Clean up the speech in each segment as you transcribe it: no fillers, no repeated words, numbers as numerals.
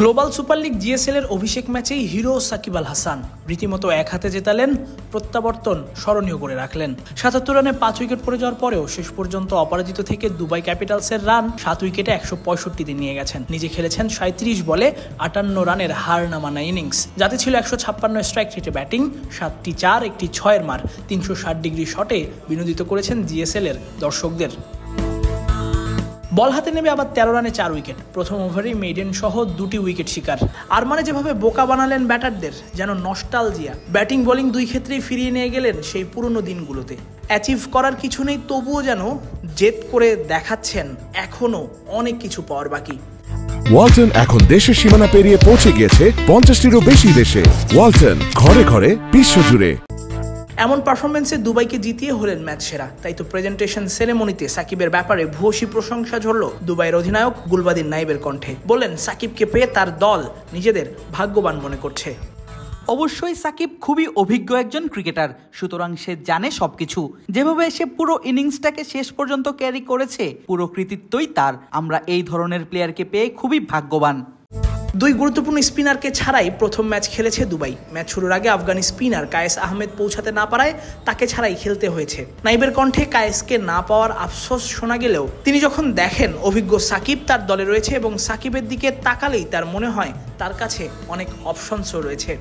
Global super league GSL এর অভিষেক ম্যাচেই hero Shakib Al Hasan রীতিমতো এক হাতে জেতালেন, প্রত্যাবর্তন স্মরণীয় করে রাখলেন। ৭৭ রানে ৫ উইকেট পড়ে যাওয়ার পরেও শেষ পর্যন্ত অপরাজিত থেকে দুবাই ক্যাপিটালসের রান ৭ উইকেটে ১৬৫তে নিয়ে গেছেন। নিজে খেলেছেন ৩৭ বলে ৫৮ রানের হার নামানো ইনিংস, যাতে ছিল ১৫৬ স্ট্রাইক রেটে ব্যাটিং, ৭টি ৪, একটি ৬-এর মার, ৩৬০ ডিগ্রি শটে বিনোদিত করেছেন জিএসএল এর দর্শকদের। বল হাতে নেমে আবার ১৩ রানে ৪ উইকেট, প্রথম ওভারেই মেইডেন সহ ২টি উইকেট শিকার। আর মানে যেভাবে বোকা বানালেন ব্যাটারদের, যেন নস্টালজিয়া। ব্যাটিং বোলিং দুই ক্ষেত্রেই ফিরিয়ে নিয়ে গেলেন সেই পুরনো দিনগুলোতে। অ্যাচিভ করার কিছু নেই, তবুও যেন জেদ করে দেখাচ্ছেন এখনো অনেক কিছু পাওয়ার বাকি। ওয়ালটন এখন দেশের সীমানা পেরিয়ে পৌঁছে গিয়েছে ৫০টিরও বেশি দেশে। ওয়ালটন, ঘরে ঘরে, বিশ্বজুড়ে। এমন পারফরমেন্সে দুবাইকে জিতিয়ে হলেন ম্যাচ সেরা। তাই তো প্রেজেন্টেশন সেরেমনিতে সাকিবের ব্যাপারে ভূয়সী প্রশংসা ঝরল দুবাইয়ের অধিনায়ক গুলবাদিন নাইবের কণ্ঠে। বললেন, সাকিবকে পেয়ে তার দল নিজেদের ভাগ্যবান মনে করছে। অবশ্যই সাকিব খুবই অভিজ্ঞ একজন ক্রিকেটার, সুতরাং সে জানে সবকিছু। যেভাবে সে পুরো ইনিংসটাকে শেষ পর্যন্ত ক্যারি করেছে, পুরো কৃতিত্বই তার। আমরা এই ধরনের প্লেয়ারকে পেয়ে খুবই ভাগ্যবান। দুই গুরুত্বপূর্ণ স্পিনারকে ছাড়াই প্রথম ম্যাচ খেলেছে দুবাই। ম্যাচ শুরুর আগে আফগানি স্পিনার কায়েস আহমেদ পৌঁছাতে না পারায় তাকে ছাড়াই খেলতে হয়েছে। নাইবের কণ্ঠে কায়েসকে না পাওয়ার আফসোস শোনা গেলেও তিনি যখন দেখেন অভিজ্ঞ সাকিব তার দলে রয়েছে এবং সাকিবের দিকে তাকালেই তার মনে হয় তার কাছে অনেক অপশনসও রয়েছে।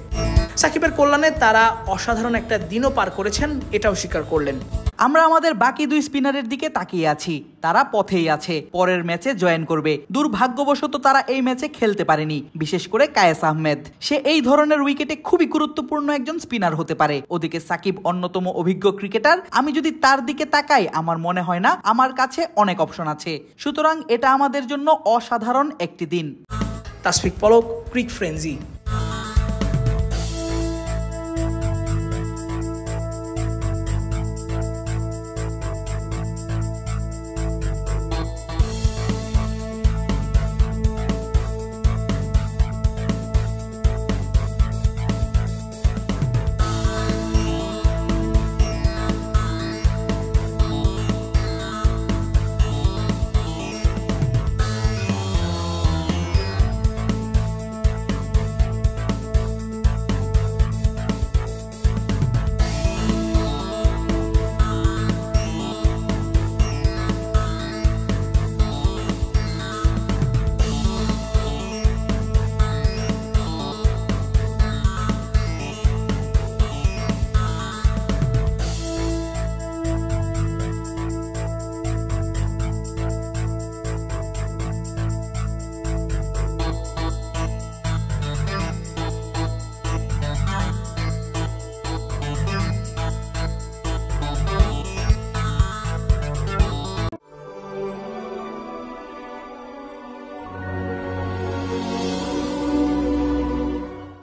সাকিবের কল্যাণে তারা অসাধারণ একটা দিনও পার করেছেন, এটাও স্বীকার করলেন। আমরা আমাদের বাকি দুই স্পিনারের দিকে তাকিয়ে আছি, তারা পথেই আছে, পরের ম্যাচে জয়েন করবে। দুর্ভাগ্যবশত তারা এই ম্যাচে খেলতে পারেনি, বিশেষ করে কায়েস আহমেদ। সে এই ধরনের উইকেটে খুবই গুরুত্বপূর্ণ একজন স্পিনার হতে পারে। ওদিকে সাকিব অন্যতম অভিজ্ঞ ক্রিকেটার, আমি যদি তার দিকে তাকাই আমার মনে হয় না আমার কাছে অনেক অপশন আছে। সুতরাং এটা আমাদের জন্য অসাধারণ একটি দিন। তাসফিক পলক, ক্রিক ফ্রেন্জি।